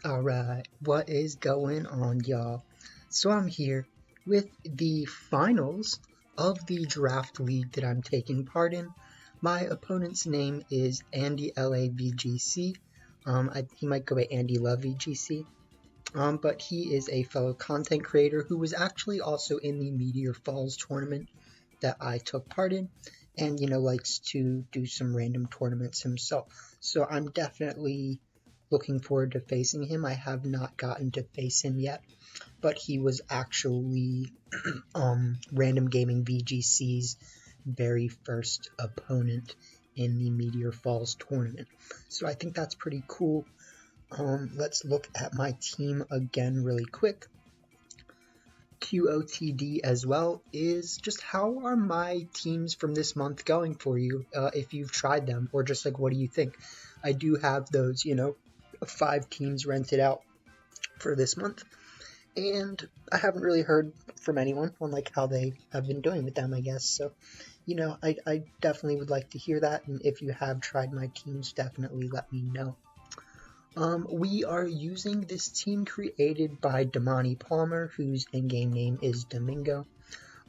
Alright, what is going on, y'all? So I'm here with the finals of the draft league that I'm taking part in. My opponent's name is AndyLaVGC. He might go by AndyLaVGC. But he is a fellow content creator who was actually also in the Meteor Falls tournament that I took part in, and likes to do some random tournaments himself. So I'm definitely looking forward to facing him. I have not gotten to face him yet, but he was actually Random Gaming VGC's very first opponent in the Meteor Falls tournament. So I think that's pretty cool. Let's look at my team again really quick. QOTD as well is just how are my teams from this month going for you, if you've tried them, or just like what do you think? I do have those, 5 teams rented out for this month, and I haven't really heard from anyone on like how they have been doing with them, I guess. So, I definitely would like to hear that, and if you have tried my teams, definitely let me know. We are using this team created by Damani Palmer, whose in-game name is Domingo.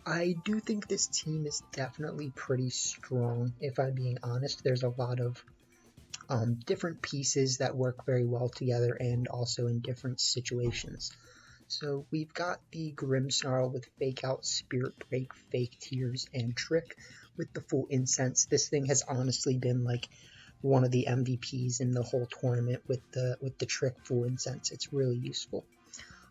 I do think this team is definitely pretty strong, if I'm being honest. There's a lot of different pieces that work very well together and also in different situations. So we've got the Grimmsnarl with Fake Out, Spirit Break, Fake Tears, and Trick with the full Incense. This thing has honestly been like one of the MVPs in the whole tournament with the Trick full Incense. It's really useful.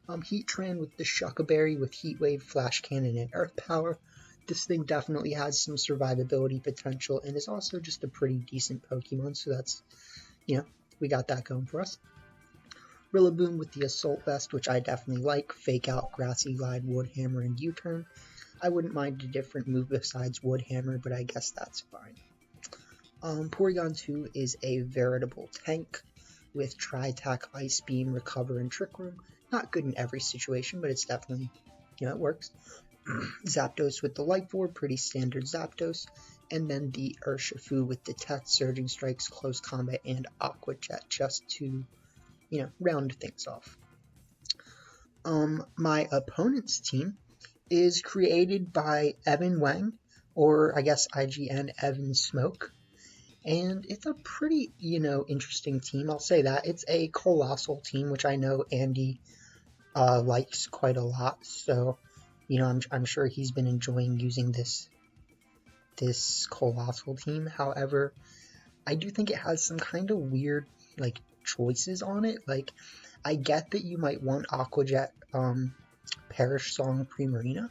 Heatran with the Shuckleberry with Heat Wave, Flash Cannon, and Earth Power. This thing definitely has some survivability potential and is also just a pretty decent Pokemon, so that's, we got that going for us. Rillaboom with the Assault Vest, which I definitely like. Fake Out, Grassy Glide, Wood Hammer, and U-Turn. I wouldn't mind a different move besides Wood Hammer, but I guess that's fine. Porygon 2 is a veritable tank with Tri-Attack, Ice Beam, Recover, and Trick Room. Not good in every situation, but it's definitely, it works. Zapdos with the Life Orb, pretty standard Zapdos. And then the Urshifu with Detect, Surging Strikes, Close Combat, and Aqua Jet, just to, round things off. My opponent's team is created by Evan Weng, or I guess IGN Evan Smoke. And it's a pretty, interesting team, I'll say that. It's a Colossal team, which I know Andy likes quite a lot, so, I'm sure he's been enjoying using this Colossal team. However, I do think it has some kind of weird, choices on it. I get that you might want Aqua Jet, Perish Song, Primarina,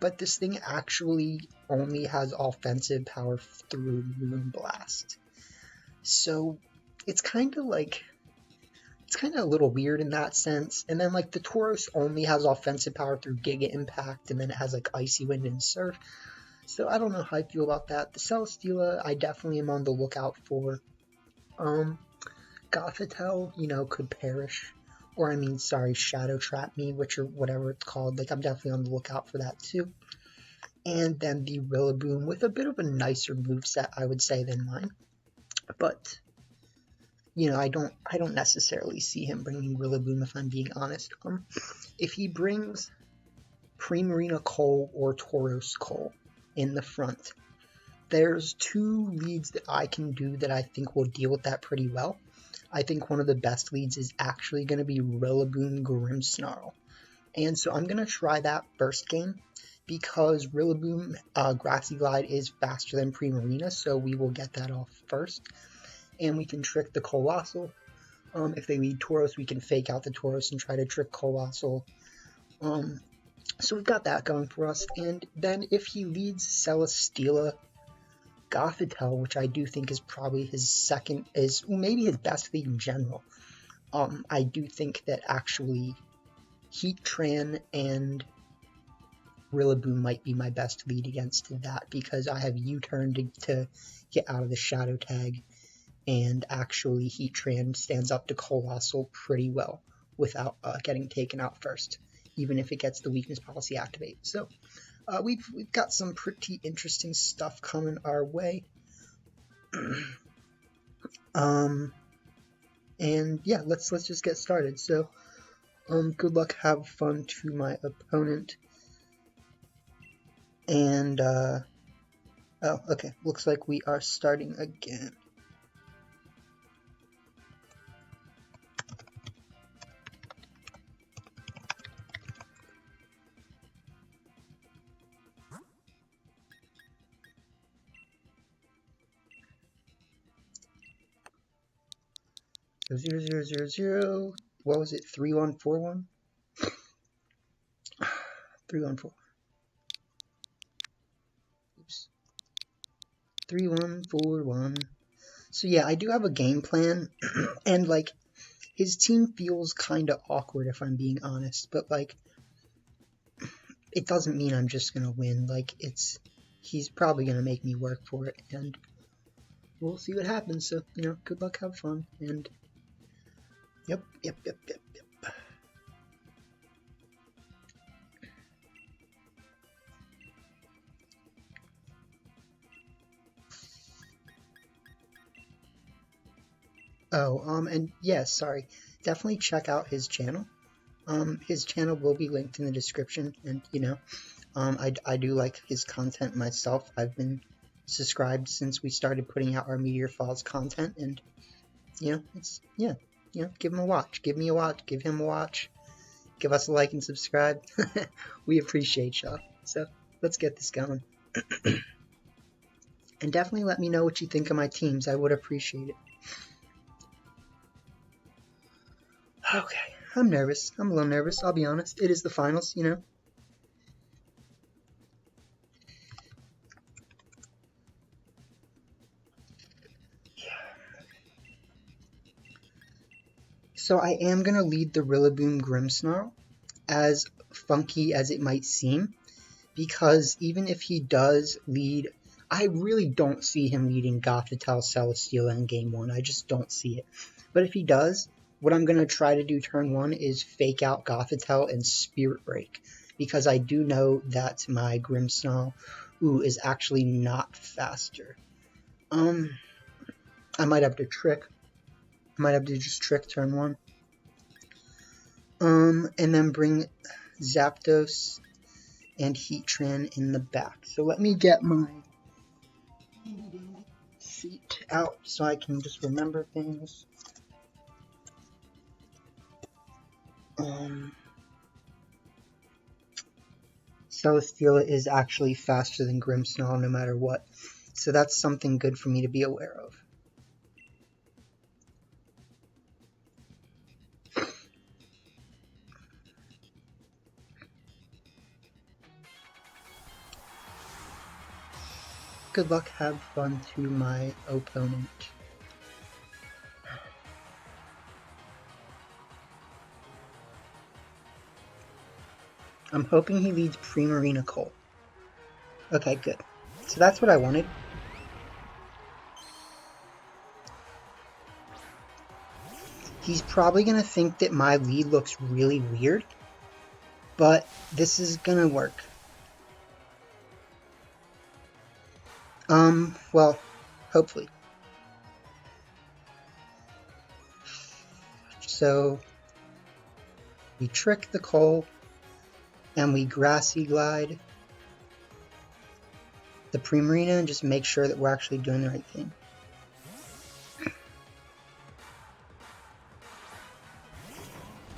but this thing actually only has offensive power through Moonblast. So it's kind of a little weird in that sense. And then the Tauros only has offensive power through Giga Impact, and then it has Icy Wind and Surf. So I don't know how I feel about that. The Celesteela, I definitely am on the lookout for. Gothitelle, could perish. Or Shadow Trap me, or whatever it's called. I'm definitely on the lookout for that too. And then the Rillaboom with a bit of a nicer moveset, I would say, than mine. But, I don't necessarily see him bringing Rillaboom, if I'm being honest. If he brings Primarina Coal or Tauros Coal in the front, there's 2 leads that I can do that I think will deal with that pretty well. I think one of the best leads is actually going to be Rillaboom Grimmsnarl. And so I'm going to try that first game because Rillaboom Grassy Glide is faster than Primarina, so we will get that off first. And we can trick the Colossal. If they lead Tauros, we can fake out the Tauros and try to trick Colossal. So we've got that going for us. And then if he leads Celesteela, Gothitelle, which I do think is probably his maybe his best lead in general. I do think that actually Heatran and Rillaboom might be my best lead against that, because I have U-Turn to get out of the Shadow Tag, and actually Heatran stands up to Colossal pretty well without getting taken out first, even if it gets the Weakness Policy activate. So we've got some pretty interesting stuff coming our way. And yeah, let's just get started. So, good luck, have fun to my opponent. And, oh, okay, looks like we are starting again. So 0000, what was it, 3141? 314. Oops. 3141. So yeah, I do have a game plan, and like, his team feels kind of awkward if I'm being honest, but like, it doesn't mean I'm just gonna win. Like, he's probably gonna make me work for it, and we'll see what happens. So, you know, good luck, have fun, and yep. Oh, and yeah, sorry. Definitely check out his channel. His channel will be linked in the description, and you know, I do like his content myself. I've been subscribed since we started putting out our Meteor Falls content, and you know, give him a watch, give me a watch, give him a watch, give us a like and subscribe. We appreciate y'all. So let's get this going. And definitely let me know what you think of my teams. I would appreciate it. Okay, I'm nervous. I'm a little nervous, I'll be honest. It is the finals, you know. So I am going to lead the Rillaboom Grimmsnarl, as funky as it might seem, because even if he does lead, I really don't see him leading Gothitelle Celesteela in Game 1. I just don't see it. But if he does, what I'm going to try to do turn 1 is fake out Gothitelle and Spirit Break, because I do know that my Grimmsnarl is actually not faster. I might have to trick. I might have to just trick turn 1. And then bring Zapdos and Heatran in the back. So let me get my sheet out so I can just remember things. Celesteela is actually faster than Grimmsnarl no matter what. So that's something good for me to be aware of. Good luck, have fun to my opponent. I'm hoping he leads Primarina Colt. Okay, good. So that's what I wanted. He's probably going to think that my lead looks really weird, but this is going to work. Well, hopefully. So, we trick the Colt, and we Grassy Glide the Primarina and just make sure that we're actually doing the right thing.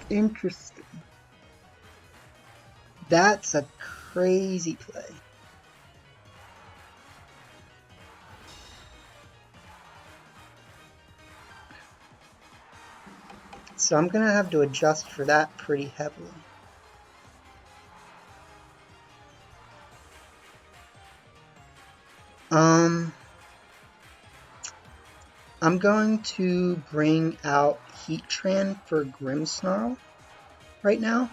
Interesting. That's a crazy play. So I'm going to have to adjust for that pretty heavily. I'm going to bring out Heatran for Grimmsnarl right now.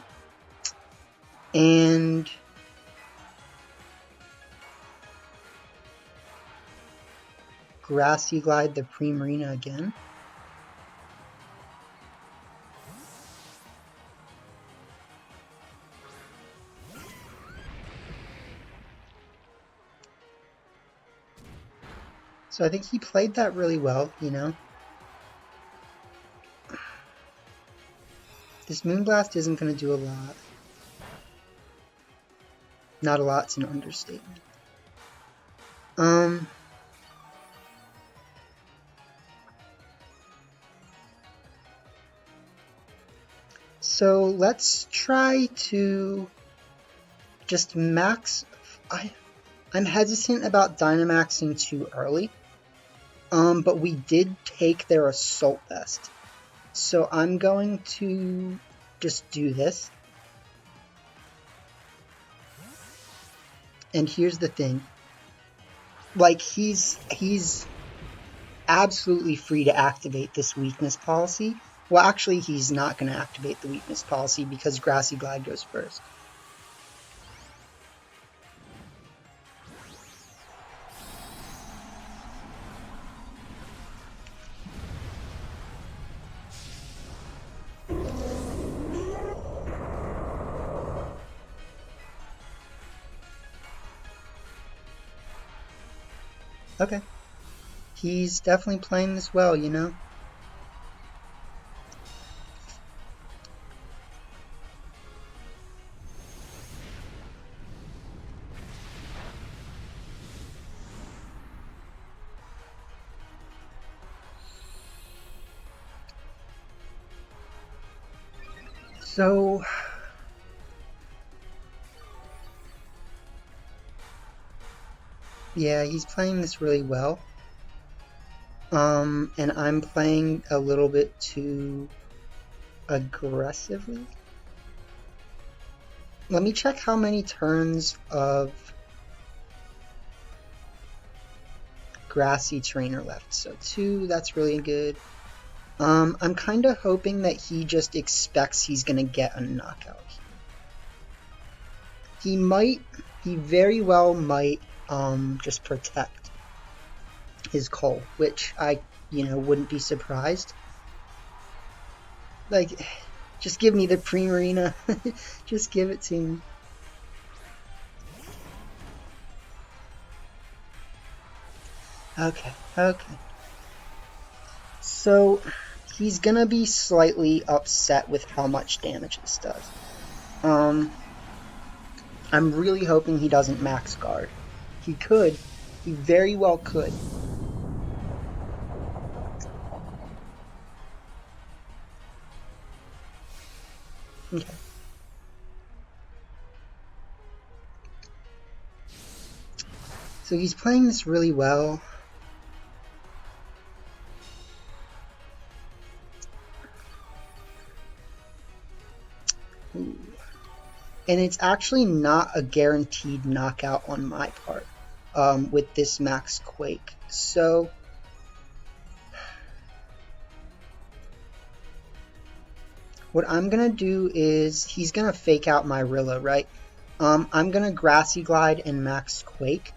And Grassy Glide the Primarina again. So I think he played that really well, you know. This Moonblast isn't going to do a lot. Not a lot's an understatement. So let's try to just max. I'm hesitant about Dynamaxing too early. But we did take their Assault Vest. So I'm going to just do this. And here's the thing. Like, he's absolutely free to activate this weakness policy. Well, actually, he's not going to activate the weakness policy because Grassy Glide goes first. Okay. He's definitely playing this well, you know? So... yeah, he's playing this really well. And I'm playing a little bit too aggressively. Let me check how many turns of grassy terrain are left. So 2, that's really good. I'm kind of hoping that he just expects he's going to get a knockout. He very well might just protect his Cole, which I, wouldn't be surprised. Like, just give me the Primarina. Just give it to me. Okay. So, he's gonna be slightly upset with how much damage this does. I'm really hoping he doesn't max guard. He could. He very well could. Okay. So he's playing this really well. Ooh. And it's actually not a guaranteed knockout on my part with this max Quake. So what I'm going to do is he's going to fake out my Rilla, right? I'm going to Grassy Glide and max Quake.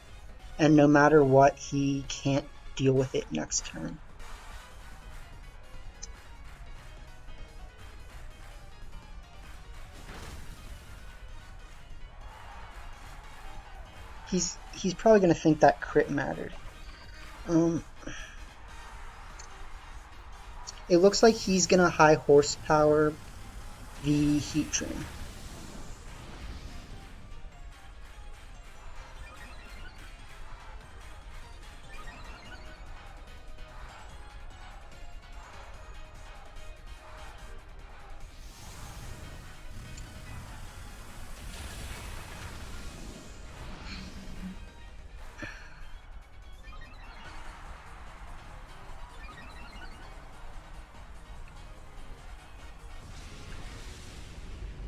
And no matter what, he can't deal with it next turn. He's probably going to think that crit mattered. It looks like he's going to high horsepower the Heatran.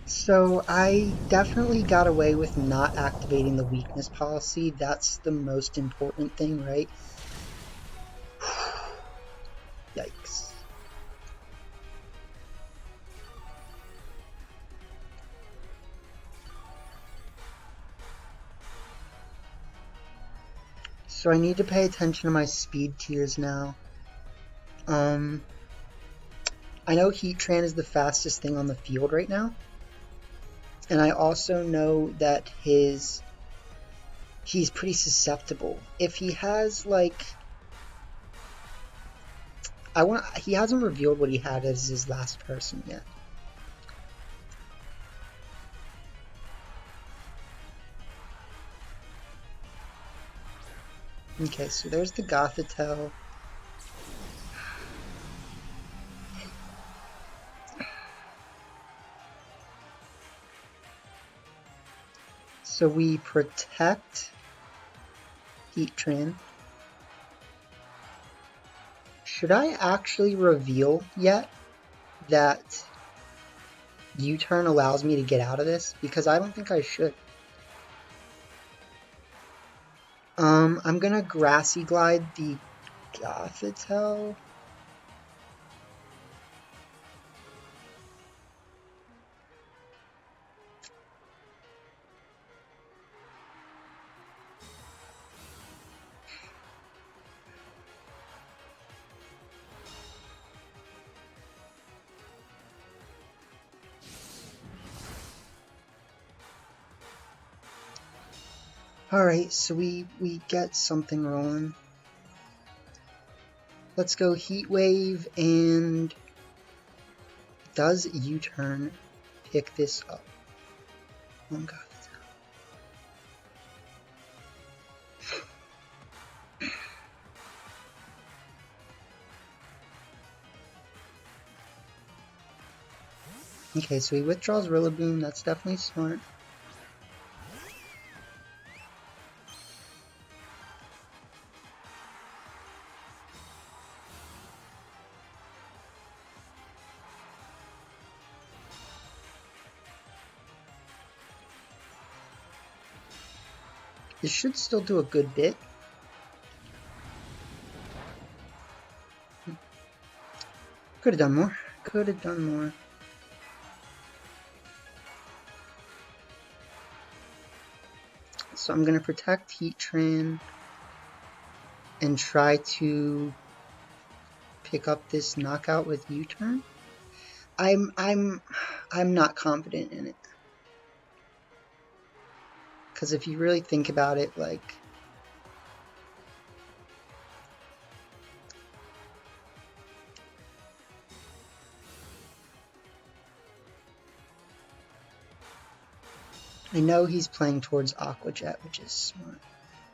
So I definitely got away with not activating the weakness policy. That's the most important thing, right? Yikes. So I need to pay attention to my speed tiers now. I know Heatran is the fastest thing on the field right now. And I also know that he's pretty susceptible. If he has like he hasn't revealed what he had as his last person yet. Okay, so there's the Gothitelle. So we protect Heatran. Should I actually reveal yet that U-turn allows me to get out of this? Because I don't think I should. I'm gonna Grassy Glide the Gothitelle. Alright, so we get something rolling. Let's go Heat Wave, and does U-turn pick this up? Oh god. Okay, so he withdraws Rillaboom, that's definitely smart. This should still do a good bit. Could have done more. Could have done more. So I'm going to protect Heatran and try to pick up this knockout with U-turn. I'm not confident in it. Because if you really think about it, like, I know he's playing towards Aqua Jet, which is smart.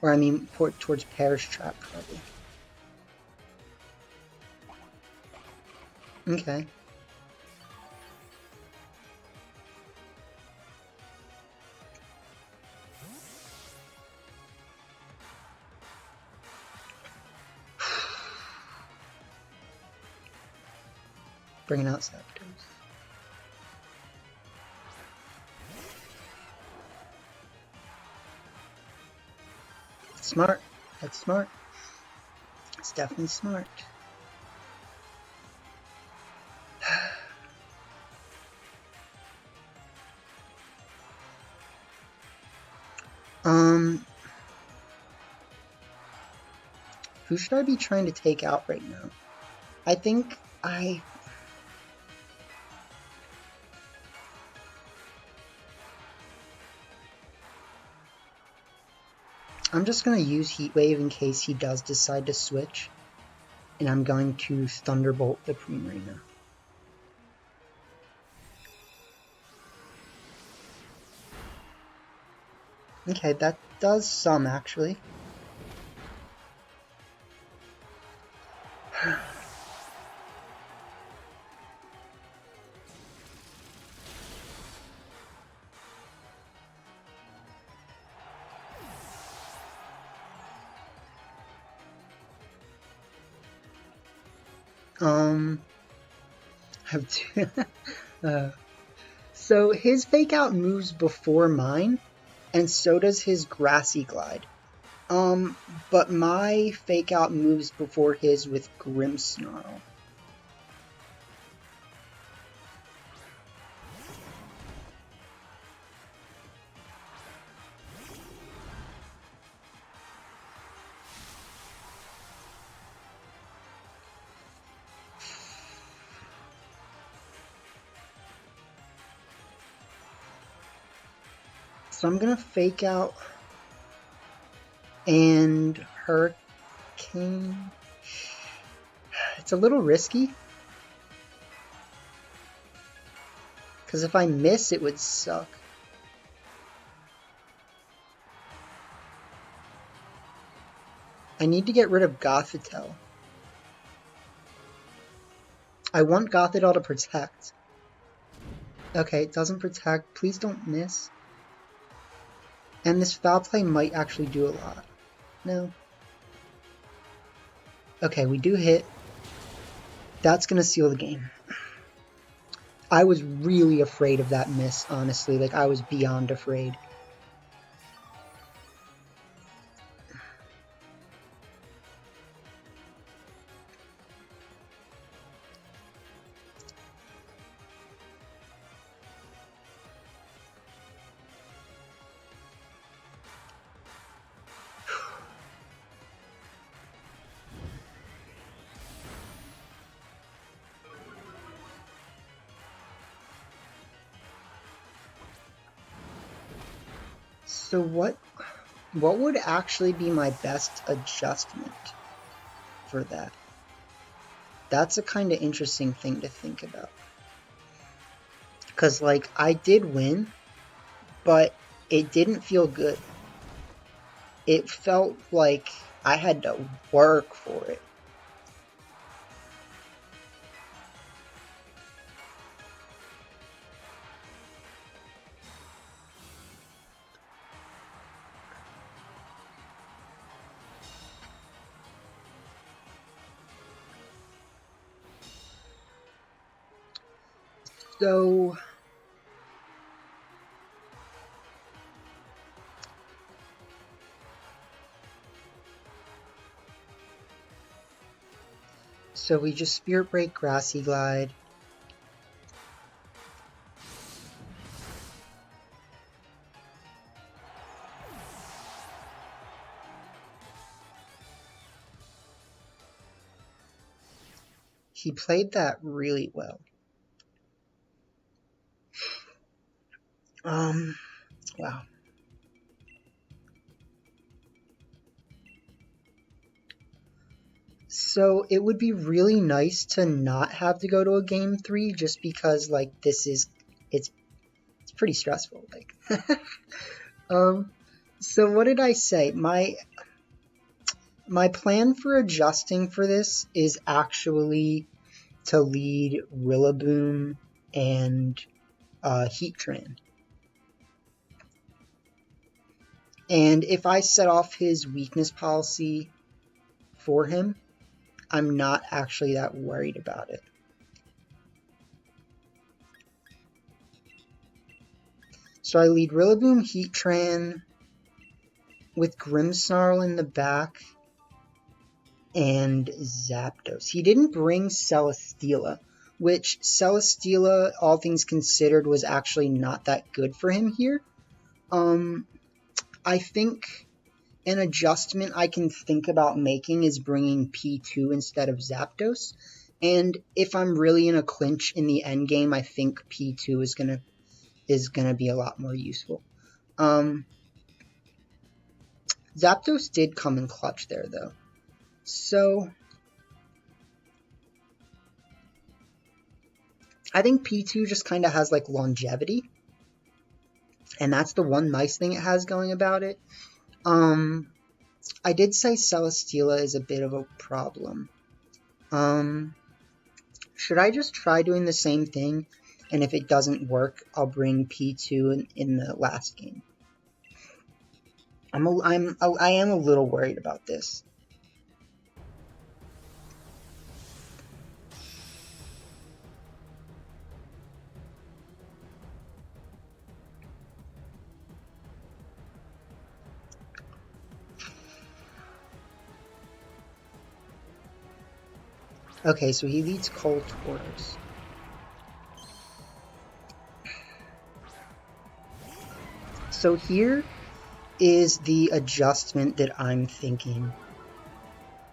Or I mean, towards Perish Trap, probably. Okay. Bringing out Zapdos. Smart. That's smart. It's definitely smart. Who should I be trying to take out right now? I think I'm just going to use Heat Wave in case he does decide to switch. And I'm going to Thunderbolt the Primarina. Okay, that does some actually. Have to. So his Fake Out moves before mine, and so does his Grassy Glide. But my Fake Out moves before his with Grimmsnarl. So I'm gonna Fake Out and Hurricane. It's a little risky, because if I miss, it would suck. I need to get rid of Gothitelle. I want Gothitelle to protect. Okay, it doesn't protect. Please don't miss. And this foul play might actually do a lot. No. Okay, we do hit. That's going to seal the game. I was really afraid of that miss, honestly. Like, I was beyond afraid. So what would actually be my best adjustment for that? That's a kind of interesting thing to think about. Because, like, I did win, but it didn't feel good. It felt like I had to work for it. So we just Spirit Break, Grassy Glide. He played that really well. Wow. So it would be really nice to not have to go to a game 3 just because, like, it's pretty stressful. Like, so what did I say? My plan for adjusting for this is actually to lead Rillaboom and Heatran. And if I set off his weakness policy for him, I'm not actually that worried about it. So I lead Rillaboom, Heatran with Grimmsnarl in the back and Zapdos. He didn't bring Celesteela, which Celesteela, all things considered, was actually not that good for him here. I think an adjustment I can think about making is bringing P2 instead of Zapdos. And if I'm really in a clinch in the end game, I think P2 is gonna be a lot more useful. Zapdos did come in clutch there, though. So I think P2 just kind of has, like, longevity. And that's the one nice thing it has going about it. I did say Celesteela is a bit of a problem. Should I just try doing the same thing? And if it doesn't work, I'll bring P2 in the last game. I am a little worried about this. Okay, so he leads Coltauros. So here is the adjustment that I'm thinking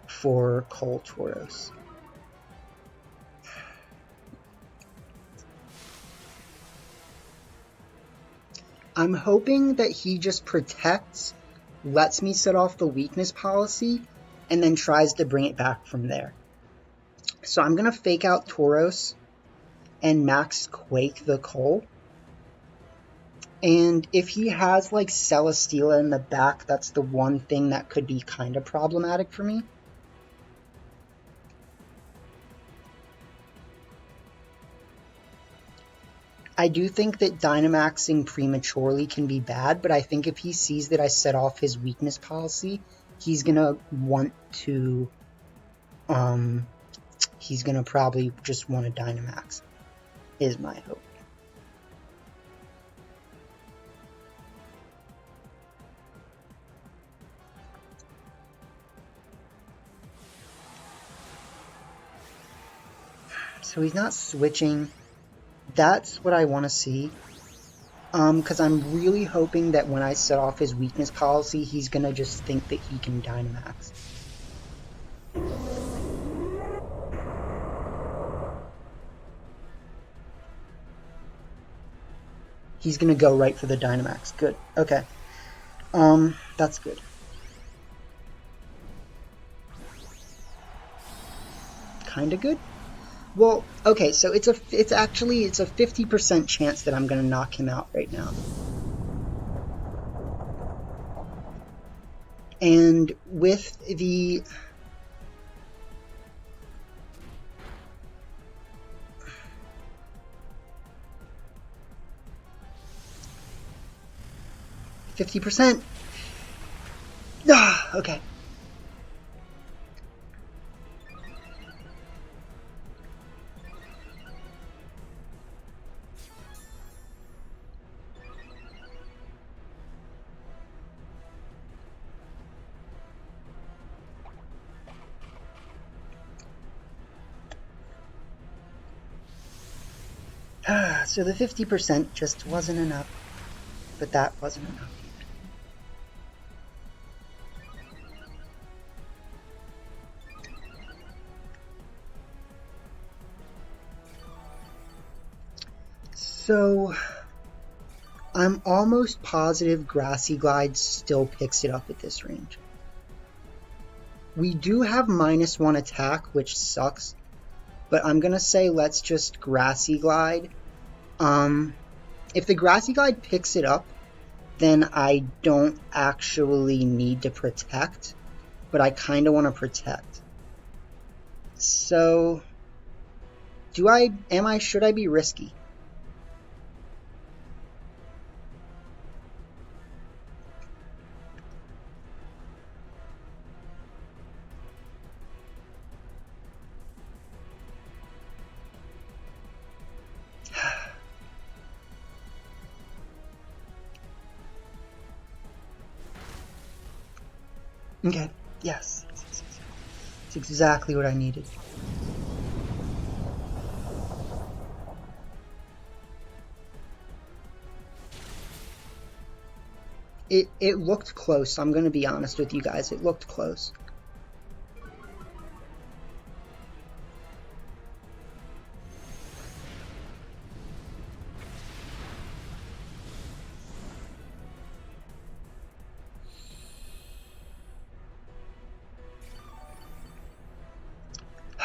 for Coltauros. I'm hoping that he just protects, lets me set off the weakness policy, and then tries to bring it back from there. So I'm going to fake out Tauros and max Quake the Cole. And if he has like Celesteela in the back, that's the one thing that could be kind of problematic for me. I do think that Dynamaxing prematurely can be bad, but I think if he sees that I set off his weakness policy, he's gonna want to, he's gonna probably just want to Dynamax, is my hope. So he's not switching. That's what I want to see. Because I'm really hoping that when I set off his weakness policy, he's gonna just think that he can Dynamax. He's gonna go right for the Dynamax. Good. Okay. That's good. Kinda good? Well, okay, so it's actually a 50% chance that I'm gonna knock him out right now. And with the %. Okay. So the 50% just wasn't enough, but that wasn't enough. So I'm almost positive Grassy Glide still picks it up at this range. We do have -1 attack, which sucks, but I'm gonna say let's just Grassy Glide. If the Grassy Glide picks it up, then I don't actually need to protect, but I kind of want to protect. So, should I be risky? Okay, yes. It's exactly what I needed. It looked close, I'm gonna be honest with you guys, it looked close.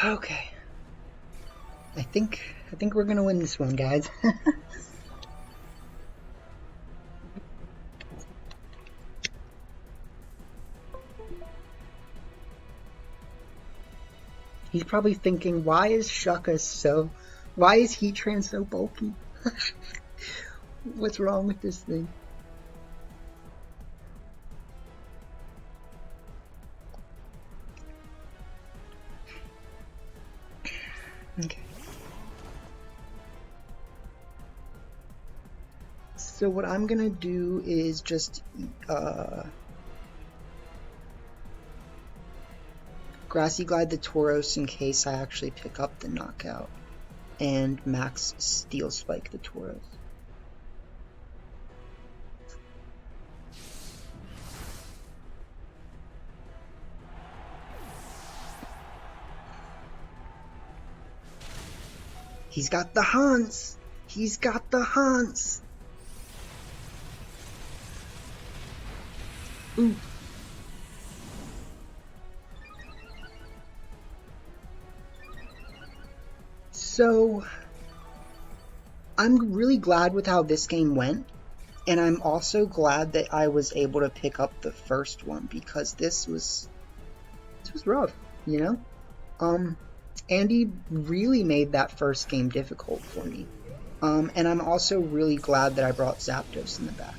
Okay. I think we're gonna win this one, guys. He's probably thinking, why is Heatran so bulky? What's wrong with this thing? Okay. So what I'm gonna do is just Grassy Glide the Tauros in case I actually pick up the knockout, and Max Steel Spike the Tauros. He's got the Haunts! He's got the Haunts! Ooh. So, I'm really glad with how this game went. And I'm also glad that I was able to pick up the first one, because this was rough, you know? Andy really made that first game difficult for me. And I'm also really glad that I brought Zapdos in the back.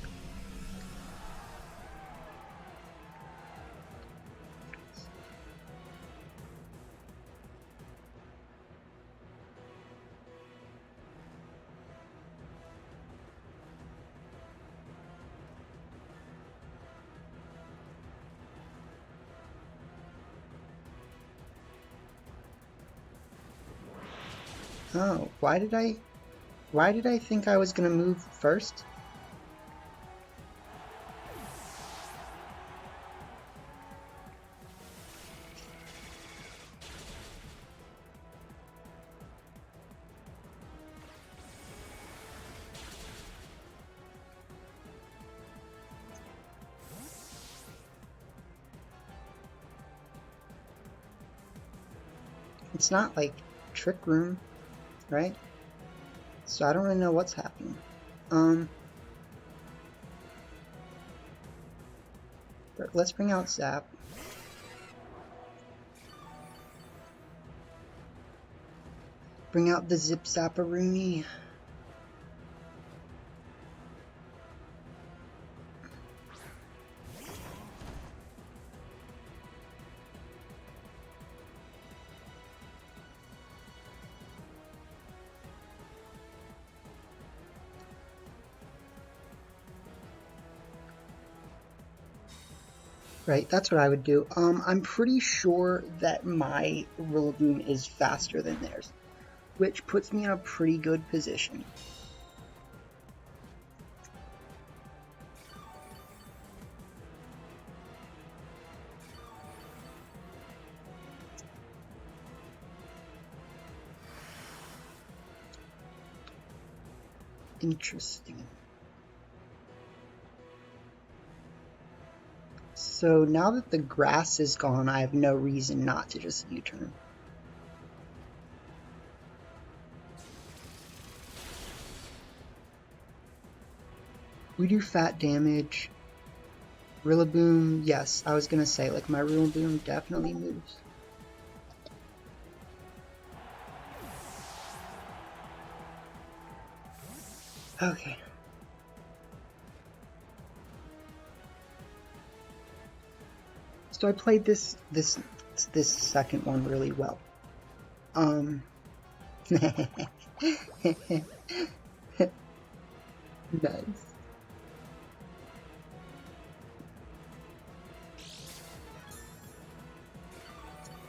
Oh, why did I think I was gonna move first? It's not like Trick Room, right? So I don't really know what's happening. Let's bring out Zap. Bring out the Zip Zapparoonie. Right, that's what I would do. I'm pretty sure that my Rillaboom is faster than theirs, which puts me in a pretty good position. Interesting. So now that the grass is gone, I have no reason not to just U-turn. We do fat damage. Rillaboom, yes, I was gonna say, like, my Rillaboom definitely moves. Okay. So I played this second one really well. Nice.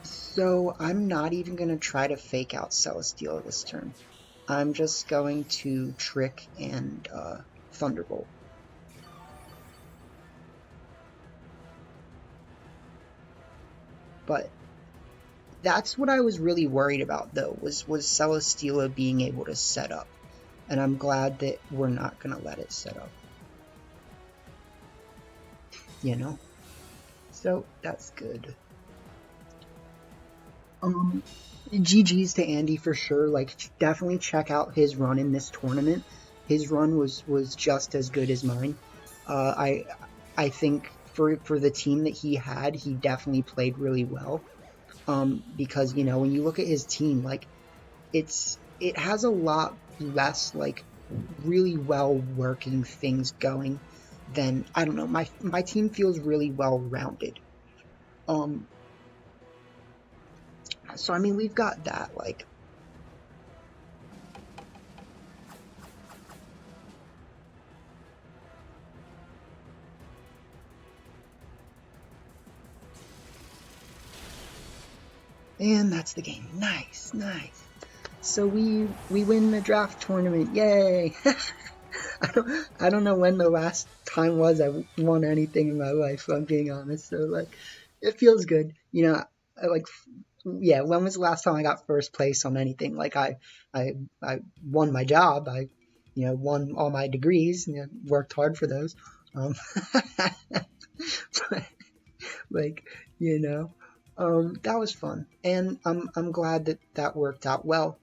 So I'm not even gonna try to fake out Celesteela this turn. I'm just going to Trick and Thunderbolt. But that's what I was really worried about, though, was Celesteela being able to set up. And I'm glad that we're not going to let it set up. You know? So, that's good. GG's to Andy for sure. Like, definitely check out his run in this tournament. His run was just as good as mine. I think for the team that he had, he definitely played really well. Because, you know, when you look at his team, like, it has a lot less, like, really well working things going than, I don't know, my team feels really well rounded. So I mean, we've got that, like, and that's the game. Nice. So we win the draft tournament. Yay! I don't know when the last time was I won anything in my life, if I'm being honest. So, like, it feels good. You know, yeah, when was the last time I got first place on anything? Like, I won my job. I, you know, won all my degrees, and worked hard for those. Like, you know, that was fun, and I'm glad that worked out well.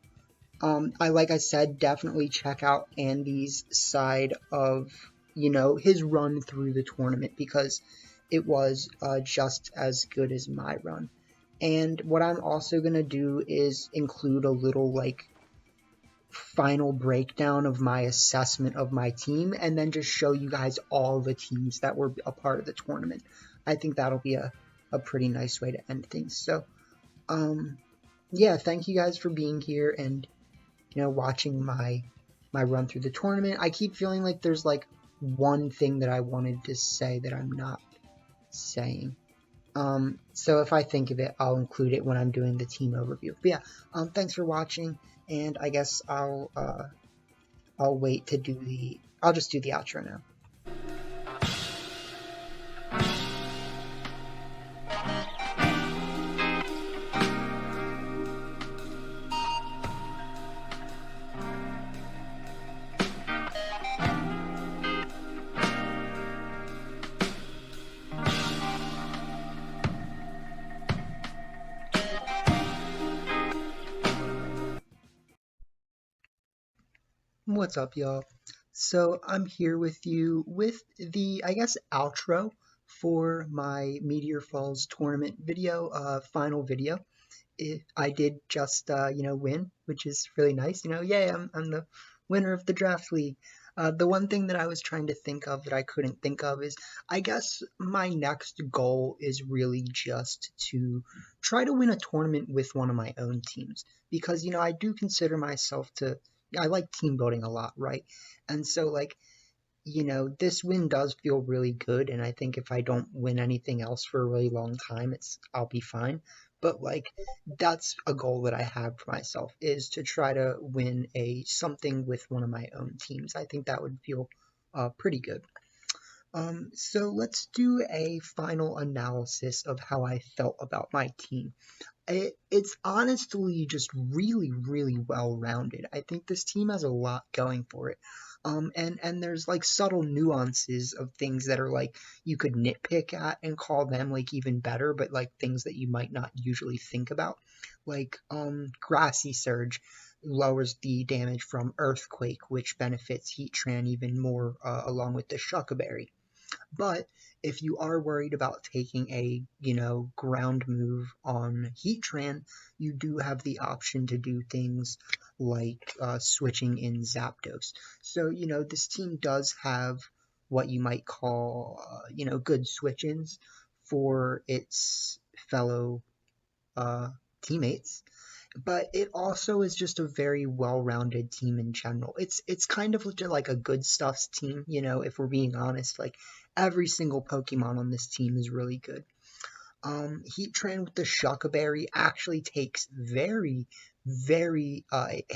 Like I said, definitely check out Andy's side of his run through the tournament, because it was just as good as my run. And what I'm also going to do is include a little like final breakdown of my assessment of my team, and then just show you guys all the teams that were a part of the tournament. I think that'll be a pretty nice way to end things. So yeah, thank you guys for being here and watching my run through the tournament. I keep feeling like there's like one thing that I wanted to say that I'm not saying. So if I think of it, I'll include it when I'm doing the team overview. But yeah, thanks for watching, and I guess I'll wait to do I'll just do the outro now. What's up, y'all? So I'm here with you with the, I guess, outro for my Meteor Falls tournament video, final video. I did just, win, which is really nice. Yay, I'm the winner of the draft league. The one thing that I was trying to think of that I couldn't think of is, I guess my next goal is really just to try to win a tournament with one of my own teams. Because, I do consider myself I like team building a lot, right? And so, like, this win does feel really good, and I think if I don't win anything else for a really long time, I'll be fine. But like, that's a goal that I have for myself, is to try to win something with one of my own teams. I think that would feel pretty good. So let's do a final analysis of how I felt about my team. It's honestly just really, really well-rounded. I think this team has a lot going for it. And there's like subtle nuances of things that are like you could nitpick at and call them like even better, but like things that you might not usually think about. Like Grassy Surge lowers the damage from Earthquake, which benefits Heatran even more, along with the Shuckleberry. But if you are worried about taking a, ground move on Heatran, you do have the option to do things like switching in Zapdos. So, this team does have what you might call, good switch-ins for its fellow teammates. But it also is just a very well-rounded team in general. It's kind of like a good stuffs team, if we're being honest. Like, every single Pokemon on this team is really good. Heatran with the Shuckleberry actually takes very, very,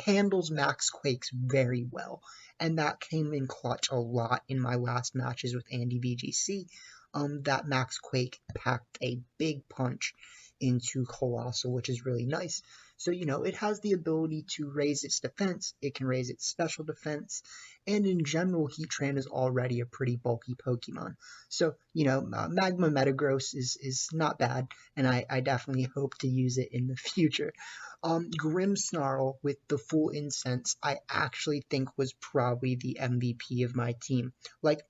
handles Max Quakes very well. And that came in clutch a lot in my last matches with AndyLaVGC. That Max Quake packed a big punch into Colossal, which is really nice. So, it has the ability to raise its defense, it can raise its special defense, and in general, Heatran is already a pretty bulky Pokemon. So, Magma Metagross is not bad, and I definitely hope to use it in the future. Grimmsnarl with the full Incense, I actually think was probably the MVP of my team. Like,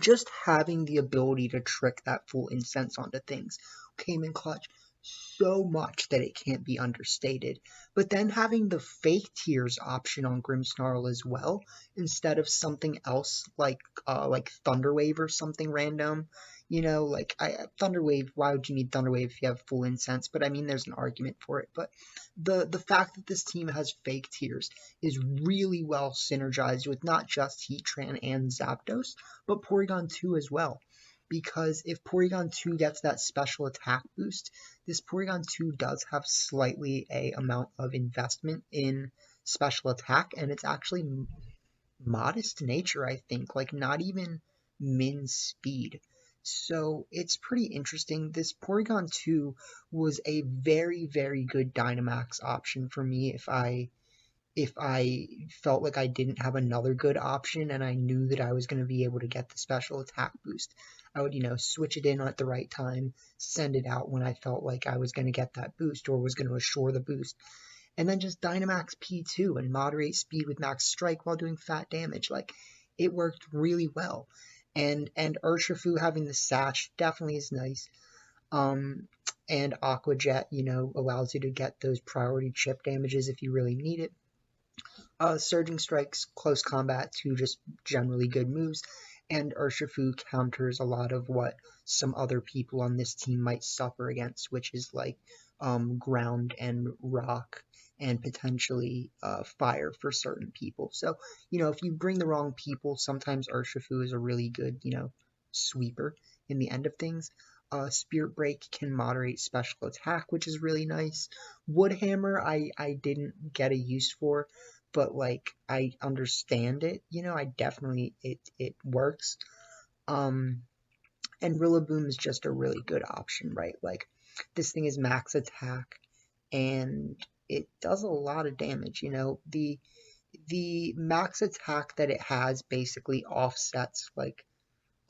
just having the ability to trick that full Incense onto things came in clutch so much that it can't be understated. But then having the fake tears option on Grimmsnarl as well, instead of something else like Thunderwave or something random. Thunderwave, why would you need Thunderwave if you have full Incense? But I mean, there's an argument for it. But the fact that this team has fake tears is really well synergized with not just Heatran and Zapdos, but Porygon 2 as well. Because if Porygon 2 gets that special attack boost, this Porygon 2 does have slightly a amount of investment in special attack, and it's actually modest nature, I think, like not even min speed. So it's pretty interesting. This Porygon 2 was a very, very good Dynamax option for me if I felt like I didn't have another good option and I knew that I was going to be able to get the special attack boost. I would, switch it in at the right time, send it out when I felt like I was going to get that boost or was going to assure the boost. And then just Dynamax P2 and moderate speed with max strike while doing fat damage. Like, it worked really well. And Urshifu having the sash definitely is nice. Um, and Aqua Jet, allows you to get those priority chip damages if you really need it. Surging Strike's close combat to just generally good moves, and Urshifu counters a lot of what some other people on this team might suffer against, which is like ground and rock and potentially fire for certain people. So, if you bring the wrong people, sometimes Urshifu is a really good, sweeper in the end of things. Spirit Break can moderate special attack, which is really nice. Woodhammer, I didn't get a use for, but like I understand it, I definitely it works. Um and Rillaboom is just a really good option, right? Like this thing is max attack and it does a lot of damage, the max attack that it has basically offsets like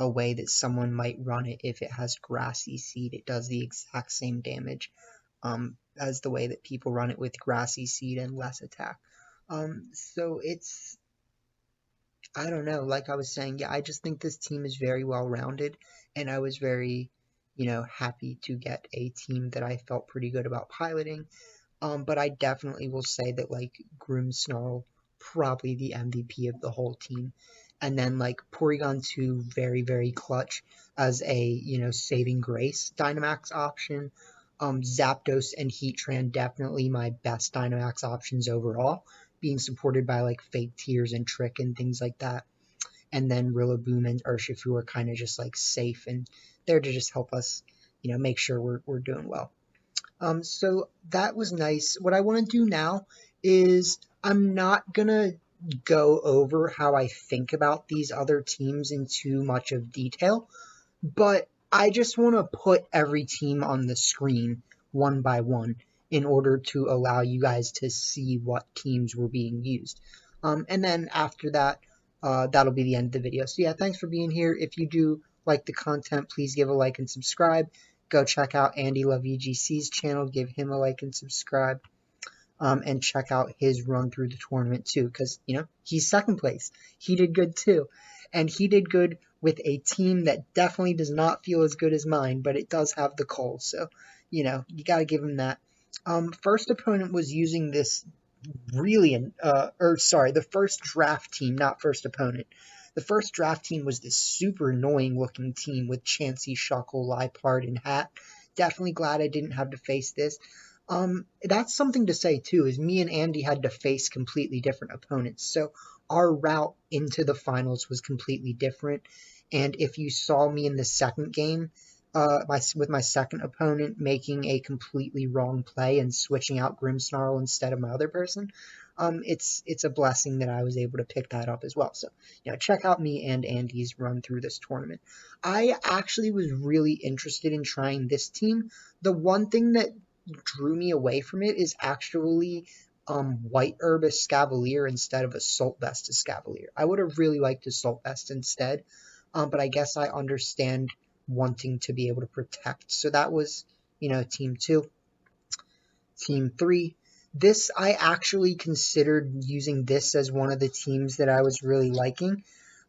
a way that someone might run it. If it has Grassy Seed, it does the exact same damage as the way that people run it with Grassy Seed and less attack. So it's, I don't know, like I was saying, yeah, I just think this team is very well rounded, and I was very, happy to get a team that I felt pretty good about piloting. But I definitely will say that like Grimmsnarl, probably the MVP of the whole team. And then like Porygon 2, very, very clutch as a, saving grace Dynamax option. Zapdos and Heatran, definitely my best Dynamax options overall, being supported by like fake tears and trick and things like that. And then Rillaboom and Urshifu are kind of just like safe and there to just help us, make sure we're doing well. So that was nice. What I want to do now is I'm not gonna go over how I think about these other teams in too much of detail, but I just want to put every team on the screen one by one in order to allow you guys to see what teams were being used. And then after that, that'll be the end of the video. So yeah, thanks for being here. If you do like the content, please give a like and subscribe. Go check out AndyLaVGC's channel. Give him a like and subscribe. And check out his run through the tournament too, because he's second place. He did good too, and he did good with a team that definitely does not feel as good as mine, but it does have the coal. So you got to give him that. First opponent was using this really, the first draft team, not first opponent. The first draft team was this super annoying looking team with Chansey, Shuckle, Liepard, and Hat. Definitely glad I didn't have to face this. That's something to say too, is me and Andy had to face completely different opponents. So our route into the finals was completely different. And if you saw me in the second game, with my second opponent making a completely wrong play and switching out Grimmsnarl instead of my other person, it's a blessing that I was able to pick that up as well. So, check out me and Andy's run through this tournament. I actually was really interested in trying this team. The one thing that drew me away from it is actually White Herb Escavalier instead of Assault Vest Escavalier. I would have really liked Assault Vest instead, but I guess I understand wanting to be able to protect. So that was, team 2. Team 3. This, I actually considered using this as one of the teams that I was really liking.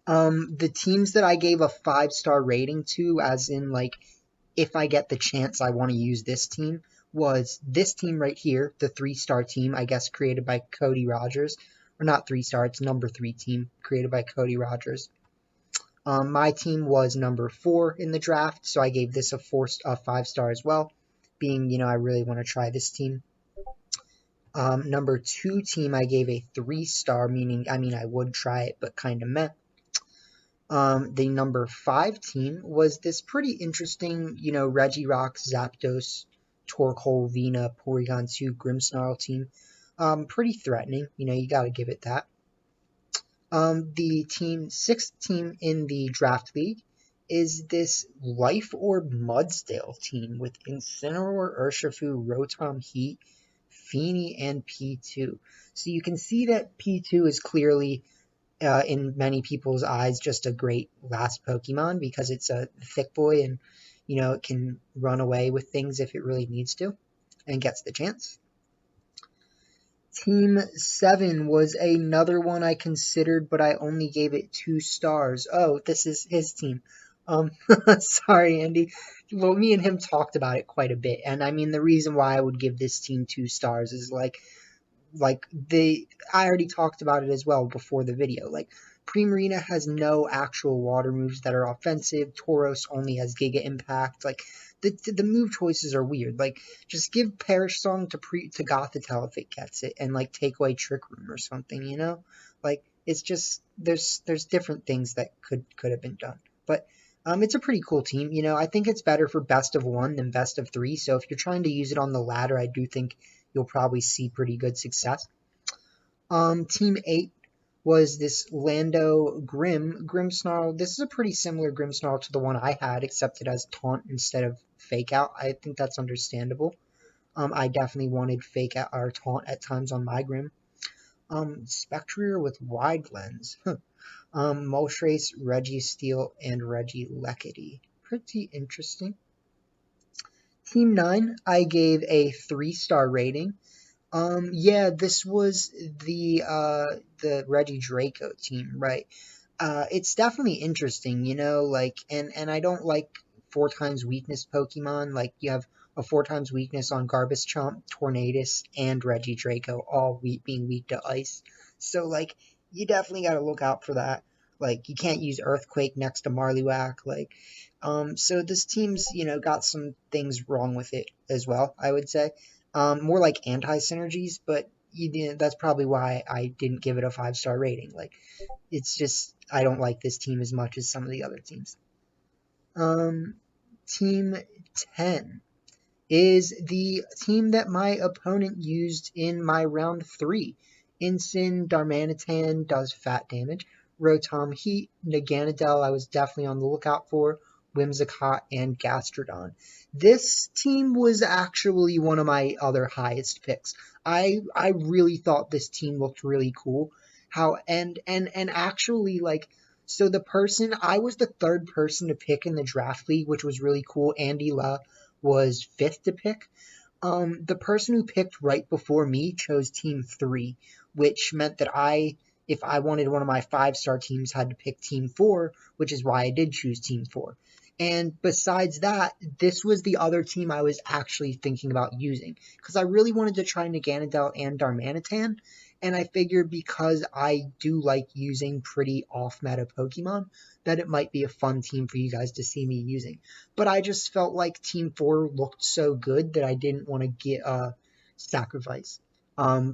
The teams that I gave a 5-star rating to, as in like, if I get the chance I want to use this team, was this team right here, the 3-star team, I guess created by Cody Rogers. Or not 3-star, it's number 3 team, created by Cody Rogers. My team was number 4 in the draft, so I gave this a 5-star as well, being, I really want to try this team. Number 2 team, I gave a 3-star, meaning, I would try it, but kind of meh. The number 5 team was this pretty interesting, Regirock, Zapdos, Torkoal, Vina, Porygon 2, Grimmsnarl team. Pretty threatening, you gotta give it that. The 6th team in the draft league is this Life Orb Mudsdale team with Incineroar, Urshifu, Rotom, Heat, Feeny, and P2. So you can see that P2 is clearly, in many people's eyes, just a great last Pokemon because it's a thick boy and, it can run away with things if it really needs to and gets the chance. Team 7 was another one I considered, but I only gave it 2 stars. Oh, this is his team. Um, sorry, Andy. Well, me and him talked about it quite a bit, and I mean, the reason why I would give this team 2 stars is like I already talked about it as well before the video. Like Primarina has no actual water moves that are offensive. Tauros only has Giga Impact. Like the move choices are weird. Like just give Perish Song to Gothitelle if it gets it, and like take away Trick Room or something. You know, like it's just there's different things that could have been done, but. It's a pretty cool team. You know, I think it's better for best of 1 than best of 3. So if you're trying to use it on the ladder, I do think you'll probably see pretty good success. Team 8 was this Lando Grimmsnarl. This is a pretty similar Grimmsnarl to the one I had, except it has Taunt instead of Fake Out. I think that's understandable. I definitely wanted Fake Out or Taunt at times on my Grimm. Spectrier with Wide Lens. Moltres, Registeel, and Regieleki. Pretty interesting. Team 9, I gave a 3-star rating. Yeah, this was the Reggie Draco team, right? It's definitely interesting, you know, like and I don't like 4 times weakness Pokemon. Like you have a 4 times weakness on Garbage-Chomp, Tornadus, and Reggie Draco, all being weak to ice. So like you definitely gotta look out for that. Like you can't use Earthquake next to Marliwak, like so this team's, you know, got some things wrong with it as well, I would say. More like anti-synergies, but that's probably why I didn't give it a 5-star rating. Like, it's just, I don't like this team as much as some of the other teams. Team 10 is the team that my opponent used in my round 3. Incin Darmanitan does fat damage. Rotom Heat, Naganadel I was definitely on the lookout for. Whimsicott, and Gastrodon. This team was actually one of my other highest picks. I really thought this team looked really cool. How and actually like so the person I was the 3rd person to pick in the draft league, which was really cool. AndyLa was 5th to pick. The person who picked right before me chose Team 3, which meant that if I wanted one of my 5-star teams, had to pick Team 4, which is why I did choose Team 4. And besides that, this was the other team I was actually thinking about using, because I really wanted to try Naganadel and Darmanitan, and I figured because I do like using pretty off-meta Pokemon, that it might be a fun team for you guys to see me using. But I just felt like Team 4 looked so good that I didn't want to get sacrifice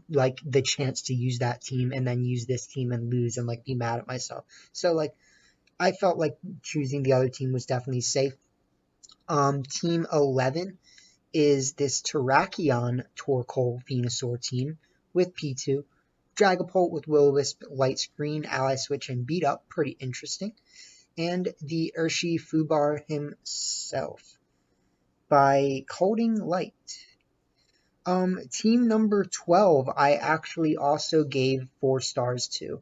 like the chance to use that team and then use this team and lose and like be mad at myself. So like I felt like choosing the other team was definitely safe. Team 11 is this Terrakion Torkoal Venusaur team with P2. Dragapult with Will-O-Wisp, Light Screen, Ally Switch, and Beat Up. Pretty interesting. And the Urshi Fubar himself by Colding Light. Team number 12, I actually also gave 4 stars to.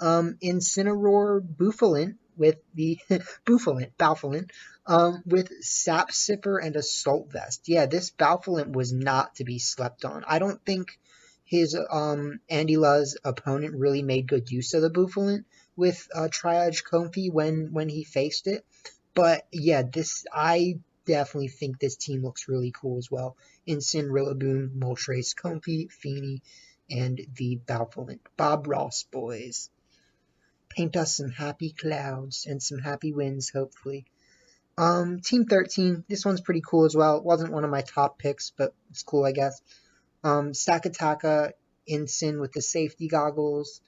Incineroar Bouffalant with the Bouffalant, with Sap Sipper and Assault Vest. Yeah, this Bouffalant was not to be slept on. I don't think his AndyLa's opponent really made good use of the Bouffalant with Triage Comfy when he faced it. But yeah, I definitely think this team looks really cool as well. Incin, Rillaboom, Moltres, Comfy, Feeny, and the Bouffalant. Bob Ross boys. Paint us some happy clouds and some happy winds, hopefully. Team 13, this one's pretty cool as well. It wasn't one of my top picks, but it's cool, I guess. Stakataka, Incin with the safety goggles.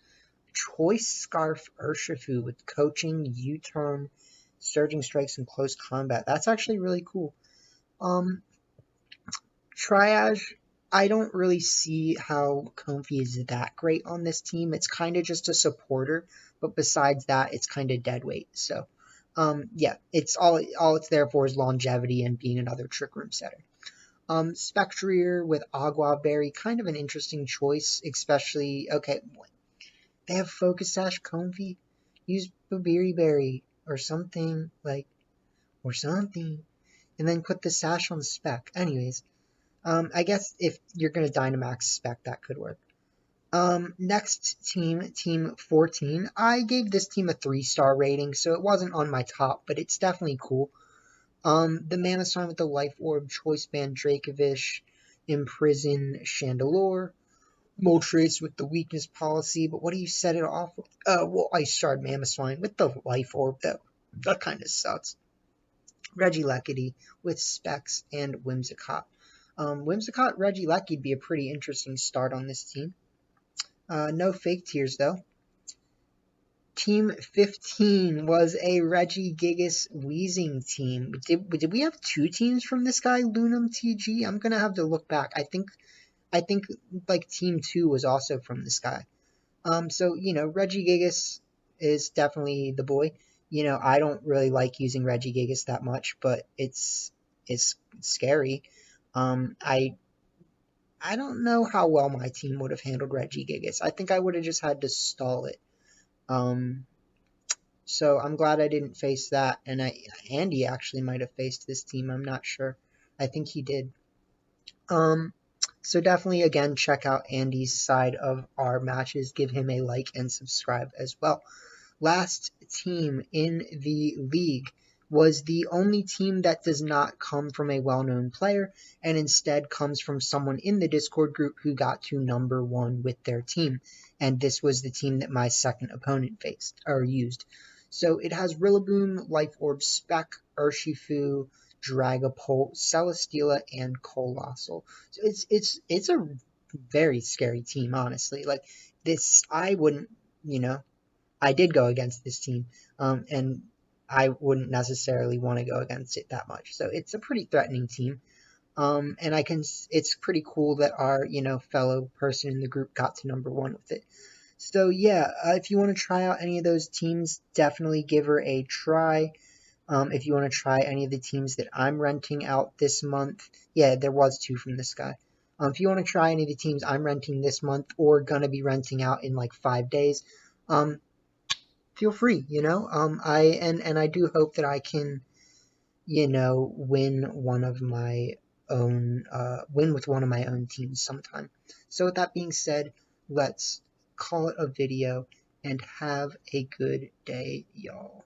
Choice Scarf Urshifu with coaching, U-turn, surging strikes, and close combat. That's actually really cool. Triage, I don't really see how Comfy is that great on this team. It's kind of just a supporter, but besides that, it's kind of dead weight. So, yeah, it's all it's there for is longevity and being another Trick Room setter. Spectrier with Agua Berry, kind of an interesting choice, especially, okay, they have Focus Sash Comfy. Use Babiri Berry or something, or something, and then put the Sash on Spec. Anyways, I guess if you're going to Dynamax Spec, that could work. Next team, Team 14. I gave this team a 3-star rating, so it wasn't on my top, but it's definitely cool. The Mana Sign with the Life Orb, Choice Band Dracovish, Imprison Chandelure, Moltres with the Weakness Policy, but what do you set it off with? Well, Ice Shard Mamoswine with the Life Orb, though. That kind of sucks. Regieleki with Specs and Whimsicott. Whimsicott, Regieleki would be a pretty interesting start on this team. No fake tears, though. Team 15 was a Regigigas Weezing team. Did we have 2 teams from this guy, Lunum TG? I'm gonna have to look back. I think like Team 2 was also from this guy. So, Regigigas is definitely the boy. I don't really like using Regigigas that much, but it's scary. I don't know how well my team would have handled Regigigas. I think I would have just had to stall it. So I'm glad I didn't face that, and Andy actually might have faced this team. I'm not sure. I think he did. So definitely, again, check out Andy's side of our matches. Give him a like and subscribe as well. Last team in the league was the only team that does not come from a well-known player and instead comes from someone in the Discord group who got to number 1 with their team. And this was the team that my second opponent faced or used. So it has Rillaboom, Life Orb, Spec, Urshifu, Dragapult, Celesteela, and Colossal. So it's a very scary team, honestly. Like this, I wouldn't, I did go against this team, and I wouldn't necessarily want to go against it that much. So it's a pretty threatening team. And it's pretty cool that our, fellow person in the group got to number 1 with it. So yeah, if you want to try out any of those teams, definitely give her a try. If you want to try any of the teams that I'm renting out this month, yeah, there was 2 from this guy. If you want to try any of the teams I'm renting this month or gonna be renting out in like 5 days, feel free, I do hope that I can, win one of my own, win with one of my own teams sometime. So with that being said, let's call it a video and have a good day, y'all.